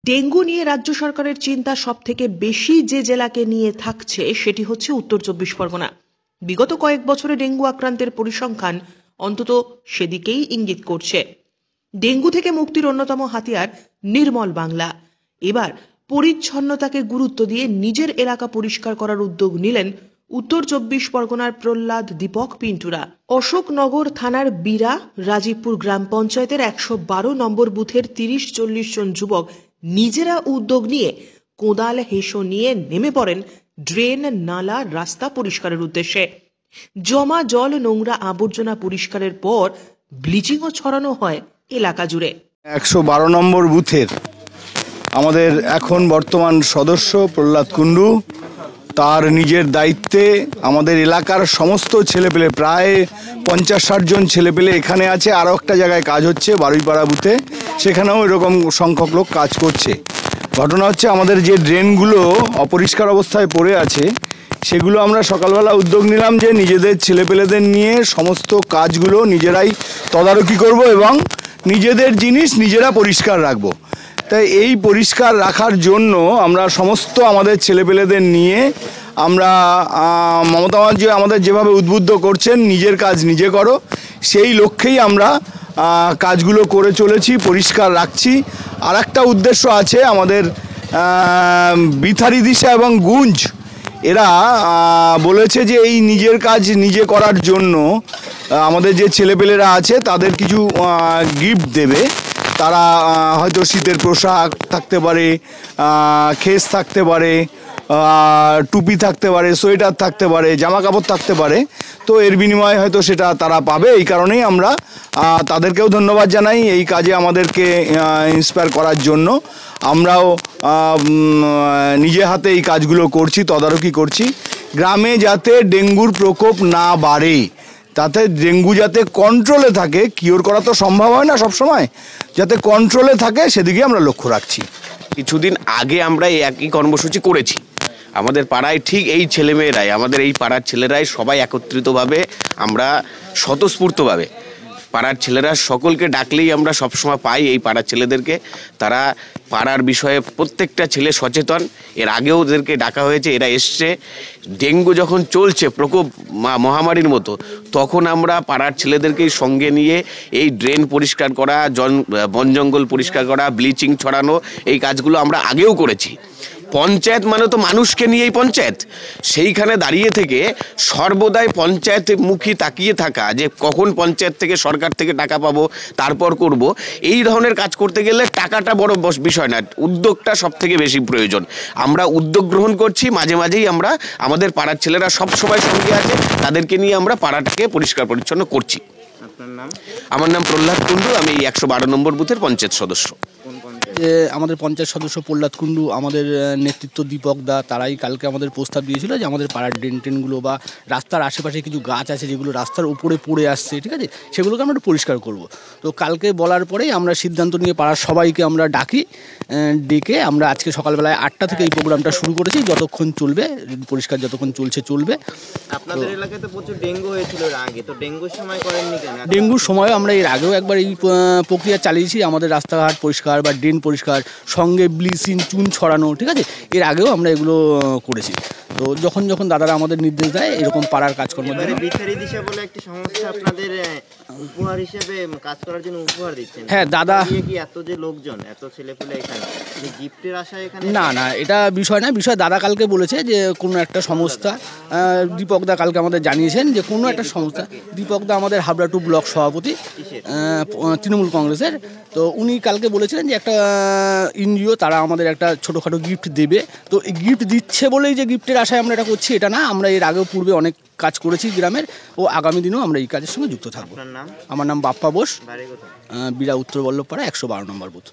Dengue নিয়ে রাজ্য সরকারের চিন্তা সবথেকে বেশি যে জেলাকে নিয়ে থাকছে সেটি হচ্ছে উত্তর চব্বিশ পরগনা। বিগত কয়েক বছরে ডেঙ্গু আক্রান্তের পরিসংখ্যান অন্তত সেদিকেই ইঙ্গিত করছে। ডেঙ্গু থেকে মুক্তির অন্যতম হাতিয়ার নির্মল বাংলা। এবার পরিচ্ছন্নতাকে গুরুত্ব দিয়ে নিজের এলাকা পরিষ্কার করার উদ্যোগ নিলেন উত্তর চব্বিশ পরগনার প্রহ্লাদ দীপক পিন্টুরা। অশোকনগর থানার বীরা রাজীবপুর গ্রাম পঞ্চায়েতের 112 নম্বর বুথের 30-40 জন যুবক নিজেরা উদ্যোগ নিয়ে কোদাল হেসো নিয়ে নেমে পড়েন ড্রেন, নালা, রাস্তা পরিষ্কারের উদ্দেশ্যে। জমা জল, নোংরা আবর্জনা পরিষ্কারের পর ব্লিচিংও ছড়ানো হয় এলাকা জুড়ে। 112 নম্বর বুথের আমাদের এখন বর্তমান সদস্য প্রহ্লাদ কুণ্ডু তার নিজের দায়িত্বে আমাদের এলাকার সমস্ত ছেলেপেলে, প্রায় 50-60 জন ছেলেপেলে এখানে আছে। আরও একটা জায়গায় কাজ হচ্ছে বারুইপাড়া বুথে, সেখানেও এরকম সংখ্যক লোক কাজ করছে। ঘটনা হচ্ছে আমাদের যে ড্রেনগুলো অপরিষ্কার অবস্থায় পড়ে আছে সেগুলো আমরা সকালবেলা উদ্যোগ নিলাম যে নিজেদের ছেলেপেলেদের নিয়ে সমস্ত কাজগুলো নিজেরাই তদারকি করব এবং নিজেদের জিনিস নিজেরা পরিষ্কার রাখবো। তাই এই পরিষ্কার রাখার জন্য আমরা সমস্ত আমাদের ছেলেপেলেদের নিয়ে আমরা মমতা ব্যানার্জি আমাদের যেভাবে উদ্বুদ্ধ করছেন নিজের কাজ নিজে করো, সেই লক্ষ্যেই আমরা কাজগুলো করে চলেছি, পরিষ্কার রাখছি। আর একটা উদ্দেশ্য আছে আমাদের, বিথারি দিশা এবং গুঞ্জ এরা বলেছে যে এই নিজের কাজ নিজে করার জন্য আমাদের যে ছেলেপেলেরা আছে তাদের কিছু গিফট দেবে। তারা হয়তো শীতের পোশাক থাকতে পারে, খেস থাকতে পারে, টুপি থাকতে পারে, সোয়েটার থাকতে পারে, জামা কাপড় থাকতে পারে। তো এর বিনিময়ে হয়তো সেটা তারা পাবে। এই কারণেই আমরা তাদেরকেও ধন্যবাদ জানাই এই কাজে আমাদেরকে ইন্সপায়ার করার জন্য। আমরাও নিজে হাতে এই কাজগুলো করছি, তদারকি করছি, গ্রামে যাতে ডেঙ্গুর প্রকোপ না বাড়ে, তাতে ডেঙ্গু যাতে কন্ট্রোলে থাকে। কিওর করা তো সম্ভব হয় না সবসময়, যাতে কন্ট্রোলে থাকে সেদিকে আমরা লক্ষ্য রাখছি। কিছুদিন আগে আমরা এই একই কর্মসূচি করেছি আমাদের পাড়ায়। ঠিক এই ছেলেমেয়েরাই, আমাদের এই পাড়ার ছেলেরাই সবাই একত্রিতভাবে, আমরা স্বতঃস্ফূর্তভাবে পাড়ার ছেলেরা সকলকে ডাকলেই আমরা সবসময় পাই এই পাড়ার ছেলেদেরকে। তারা পাড়ার বিষয়ে প্রত্যেকটা ছেলে সচেতন। এর আগেও ওদেরকে ডাকা হয়েছে, এরা এসছে। ডেঙ্গু যখন চলছে প্রকোপ মহামারীর মতো, তখন আমরা পাড়ার ছেলেদেরকেই সঙ্গে নিয়ে এই ড্রেন পরিষ্কার করা, বন জঙ্গল পরিষ্কার করা, ব্লিচিং ছড়ানো, এই কাজগুলো আমরা আগেও করেছি। পঞ্চায়েত মানে তো মানুষকে নিয়েই পঞ্চায়েত। সেইখানে দাঁড়িয়ে থেকে সর্বদাই পঞ্চায়েত মুখী তাকিয়ে থাকা, যে কখন পঞ্চায়েত থেকে, সরকার থেকে টাকা পাবো, তারপর করব, এই ধরনের কাজ করতে গেলে টাকাটা বড় বিষয় না, উদ্যোগটা সব থেকে বেশি প্রয়োজন। আমরা উদ্যোগ গ্রহণ করছি, মাঝে মাঝেই আমরা, আমাদের পাড়ার ছেলেরা সব সময় সঙ্গে আছে, তাদেরকে নিয়ে আমরা পাড়াটাকে পরিষ্কার পরিচ্ছন্ন করছি। আপনার নাম? আমার নাম প্রহ্লাদ কুণ্ডু, আমি 112 নম্বর বুথের পঞ্চায়েত সদস্য। আমাদের পঞ্চায়েত সদস্য প্রহ্লাদ কুণ্ডু, আমাদের নেতৃত্ব দীপক দা, তারাই কালকে আমাদের প্রস্তাব দিয়েছিল যে আমাদের পাড়ার ড্রেন টেনগুলো বা রাস্তার আশেপাশে কিছু গাছ আছে যেগুলো রাস্তার উপরে পড়ে আসছে, ঠিক আছে, সেগুলোকে আমরা একটু পরিষ্কার করব। তো কালকে বলার পরেই আমরা সিদ্ধান্ত নিয়ে পাড়ার সবাইকে আমরা ডেকে আমরা আজকে সকালবেলায় 8টা থেকে এই প্রোগ্রামটা শুরু করেছি। যতক্ষণ চলবে, পরিষ্কার যতক্ষণ চলবে। আপনাদের এলাকায় তো প্রচুর ডেঙ্গু হয়েছিল এর আগে, তো ডেঙ্গুর সময় করেননি কেন? ডেঙ্গুর সময় আমরা এর আগেও একবার এই প্রক্রিয়া চালিয়েছি, আমাদের রাস্তাঘাট পরিষ্কার বা ড্রেন পরিষ্কার, সঙ্গে ব্লিচিং, চুন ছড়ানো, ঠিক আছে, এর আগেও আমরা এগুলো করেছি। তো যখন দাদারা আমাদের নির্দেশ দেয় এরকম পাড়ার কাজকর্ম, বিথারি দিশা বলে একটি সংস্থা আপনাদের উপহার হিসেবে কাজ করার জন্য উপহার দিচ্ছেন। হ্যাঁ দাদা, কি এত যে লোকজন, এত ছেলেপেলে এখানে গিফটের আশায় এখানে? না এটা বিষয় না, বিষয় দাদা কালকে বলেছে যে কোনো একটা সংস্থা, দীপকদা কালকে আমাদের জানিয়েছেন যে কোনো একটা সংস্থা, দীপকদা আমাদের হাবড়া 2 ব্লক সভাপতি তৃণমূল কংগ্রেসের, তো উনি কালকে বলেছিলেন যে একটা এনজিও তারা আমাদের একটা ছোটোখাটো গিফট দেবে। তো এই গিফট দিচ্ছে বলেই যে গিফটের আশায় আমরা এটা করছি এটা না, আমরা এর আগেও পূর্বে অনেক কাজ করেছি গ্রামের, ও আগামী দিনেও আমরা এই কাজের সঙ্গে যুক্ত থাকবো। আপনার নাম? আমার নাম বাপ্পা বোস, বাড়ি কোথায়? বীরা উত্তর বল্লভপাড়া 112 নম্বর বুথ।